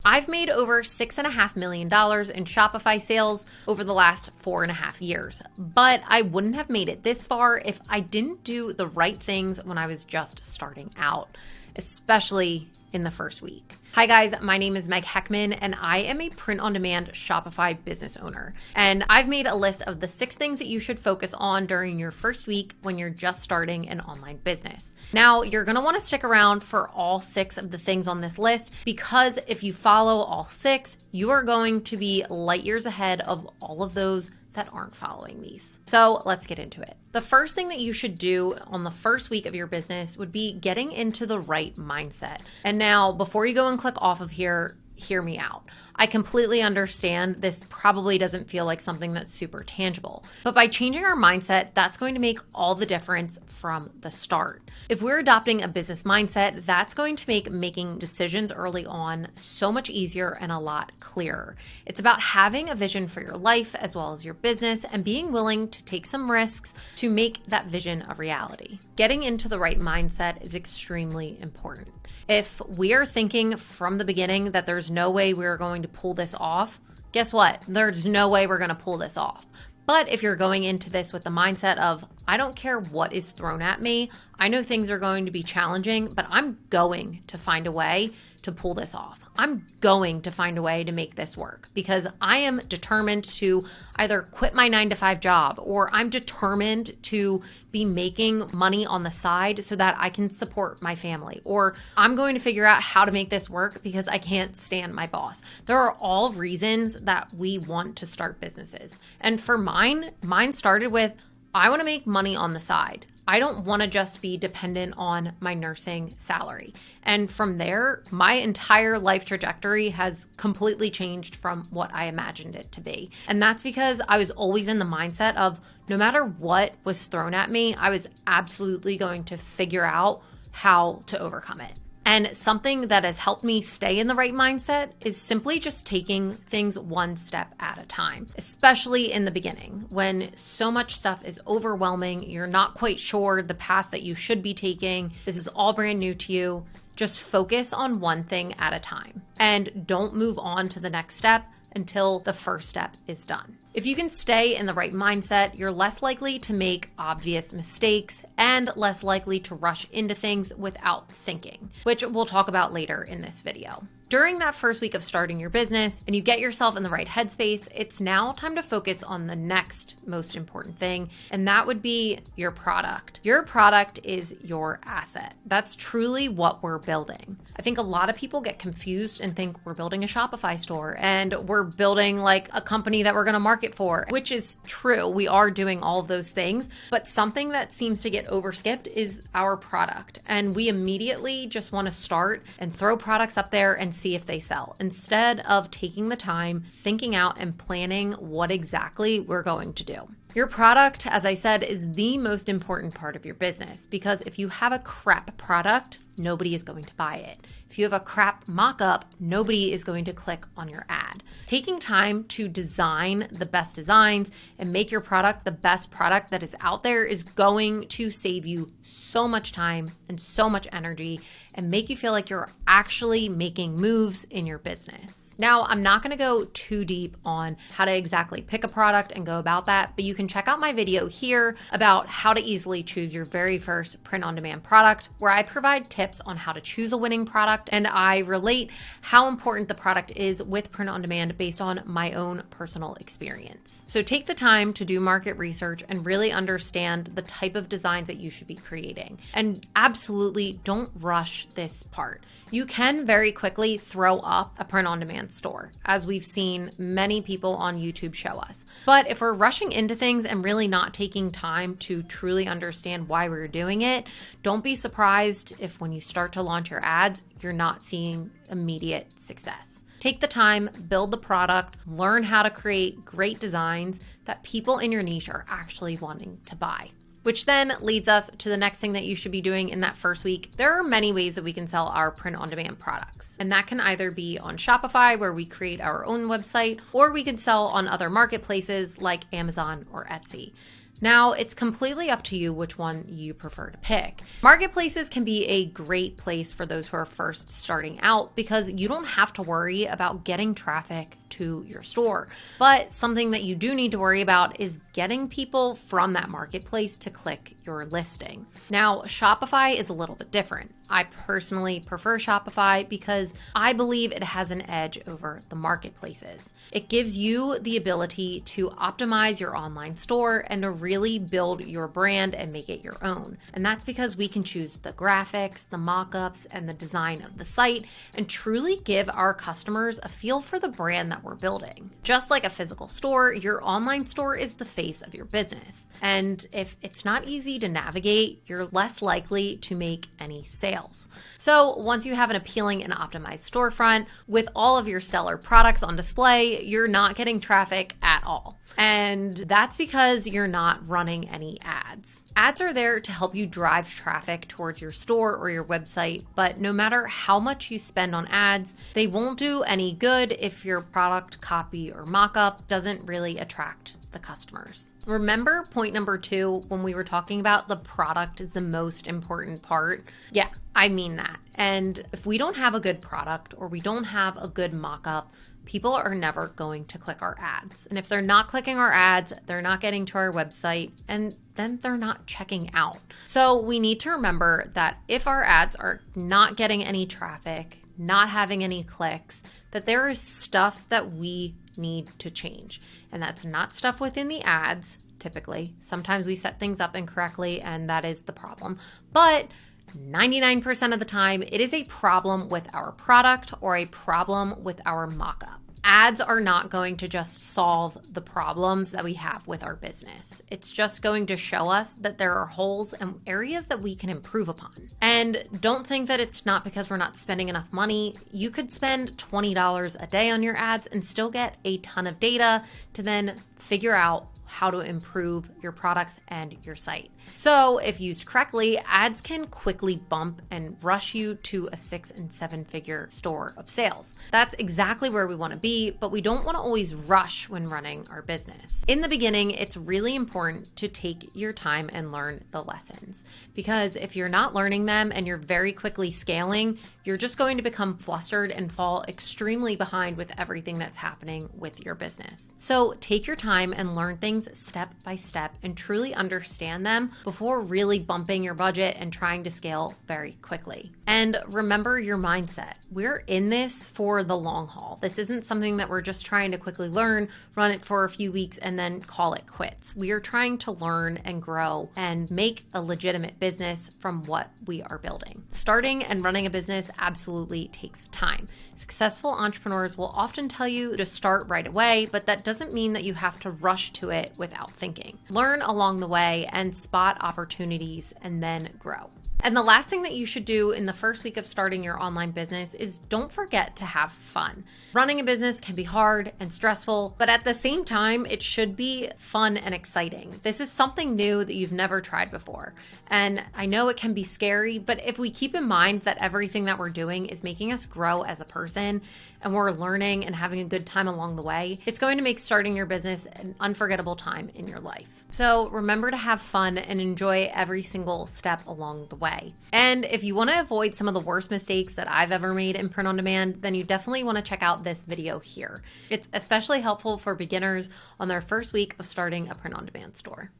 I've made over $6.5 million in Shopify sales over the last 4.5 years, but I wouldn't have made it this far if I didn't do the right things when I was just starting out, especially in the first week. Hi guys, my name is Meg Heckman and I am a print-on-demand Shopify business owner. And I've made a list of the 6 things that you should focus on during your first week when you're just starting an online business. Now, you're gonna wanna stick around for all 6 of the things on this list because if you follow all 6, you are going to be light years ahead of all of those that aren't following these. So let's get into it. The first thing that you should do on the first week of your business would be getting into the right mindset. And now, before you go and click off of here, hear me out. I completely understand this probably doesn't feel like something that's super tangible, but by changing our mindset, that's going to make all the difference from the start. If we're adopting a business mindset, that's going to make making decisions early on so much easier and a lot clearer. It's about having a vision for your life as well as your business and being willing to take some risks to make that vision a reality. Getting into the right mindset is extremely important. If we are thinking from the beginning that there's no way we're going to pull this off, guess what? There's no way we're going to pull this off. But if you're going into this with the mindset of, I don't care what is thrown at me, I know things are going to be challenging, but I'm going to find a way to pull this off. I'm going to find a way to make this work because I am determined to either quit my 9-to-5 job or I'm determined to be making money on the side so that I can support my family, or I'm going to figure out how to make this work because I can't stand my boss. There are all reasons that we want to start businesses. And for mine started with, I want to make money on the side. I don't want to just be dependent on my nursing salary. And from there, my entire life trajectory has completely changed from what I imagined it to be. And that's because I was always in the mindset of no matter what was thrown at me, I was absolutely going to figure out how to overcome it. And something that has helped me stay in the right mindset is simply just taking things one step at a time, especially in the beginning when so much stuff is overwhelming. You're not quite sure the path that you should be taking. This is all brand new to you. Just focus on one thing at a time and don't move on to the next step until the first step is done. If you can stay in the right mindset, you're less likely to make obvious mistakes and less likely to rush into things without thinking, which we'll talk about later in this video. During that first week of starting your business and you get yourself in the right headspace, it's now time to focus on the next most important thing, and that would be your product. Your product is your asset. That's truly what we're building. I think a lot of people get confused and think we're building a Shopify store and we're building like a company that we're going to market for, which is true. We are doing all of those things, but something that seems to get overskipped is our product. And we immediately just want to start and throw products up there and see if they sell, instead of taking the time, thinking out and planning what exactly we're going to do. Your product, as I said, is the most important part of your business because if you have a crap product, nobody is going to buy it. If you have a crap mock-up, nobody is going to click on your ad. Taking time to design the best designs and make your product the best product that is out there is going to save you so much time and so much energy and make you feel like you're actually making moves in your business. Now, I'm not going to go too deep on how to exactly pick a product and go about that, but you can check out my video here about how to easily choose your very first print-on-demand product, where I provide tips on how to choose a winning product, and I relate how important the product is with print-on-demand based on my own personal experience. So take the time to do market research and really understand the type of designs that you should be creating. And absolutely don't rush this part. You can very quickly throw up a print-on-demand store, as we've seen many people on YouTube show us. But if we're rushing into things and really not taking time to truly understand why we're doing it, don't be surprised if when you start to launch your ads, you're not seeing immediate success. Take the time, build the product, learn how to create great designs that people in your niche are actually wanting to buy. Which then leads us to the next thing that you should be doing in that first week. There are many ways that we can sell our print-on-demand products. And that can either be on Shopify, where we create our own website, or we can sell on other marketplaces like Amazon or Etsy. Now, it's completely up to you which one you prefer to pick. Marketplaces can be a great place for those who are first starting out because you don't have to worry about getting traffic to your store. But something that you do need to worry about is getting people from that marketplace to click your listing. Now, Shopify is a little bit different. I personally prefer Shopify because I believe it has an edge over the marketplaces. It gives you the ability to optimize your online store and to really build your brand and make it your own. And that's because we can choose the graphics, the mockups, and the design of the site and truly give our customers a feel for the brand that we're building. Just like a physical store, your online store is the face of your business. And if it's not easy to navigate, you're less likely to make any sales. So once you have an appealing and optimized storefront with all of your stellar products on display, you're not getting traffic at all. And that's because you're not running any ads. Ads are there to help you drive traffic towards your store or your website, but no matter how much you spend on ads, they won't do any good if your product copy or mock-up doesn't really attract the customers. Remember point number 2 when we were talking about the product is the most important part? Yeah, I mean that. And if we don't have a good product or we don't have a good mock-up, people are never going to click our ads. And if they're not clicking our ads, they're not getting to our website, and then they're not checking out. So we need to remember that if our ads are not getting any traffic, not having any clicks, that there is stuff that we need to change. And that's not stuff within the ads, typically. Sometimes we set things up incorrectly, and that is the problem. But 99% of the time, it is a problem with our product or a problem with our mockup. Ads are not going to just solve the problems that we have with our business. It's just going to show us that there are holes and areas that we can improve upon. And don't think that it's not because we're not spending enough money. You could spend $20 a day on your ads and still get a ton of data to then figure out how to improve your products and your site. So if used correctly, ads can quickly bump and rush you to a 6 and 7 figure store of sales. That's exactly where we want to be, but we don't want to always rush when running our business. In the beginning, it's really important to take your time and learn the lessons, because if you're not learning them and you're very quickly scaling, you're just going to become flustered and fall extremely behind with everything that's happening with your business. So take your time and learn things step by step and truly understand them before really bumping your budget and trying to scale very quickly. And remember your mindset. We're in this for the long haul. This isn't something that we're just trying to quickly learn, run it for a few weeks, and then call it quits. We are trying to learn and grow and make a legitimate business from what we are building. Starting and running a business absolutely takes time. Successful entrepreneurs will often tell you to start right away, but that doesn't mean that you have to rush to it without thinking. Learn along the way and spot opportunities and then grow. And the last thing that you should do in the first week of starting your online business is don't forget to have fun. Running a business can be hard and stressful, but at the same time, it should be fun and exciting. This is something new that you've never tried before. And I know it can be scary, but if we keep in mind that everything that we're doing is making us grow as a person and we're learning and having a good time along the way, it's going to make starting your business an unforgettable time in your life. So remember to have fun and enjoy every single step along the way. And if you want to avoid some of the worst mistakes that I've ever made in print on demand, then you definitely want to check out this video here. It's especially helpful for beginners on their first week of starting a print on demand store.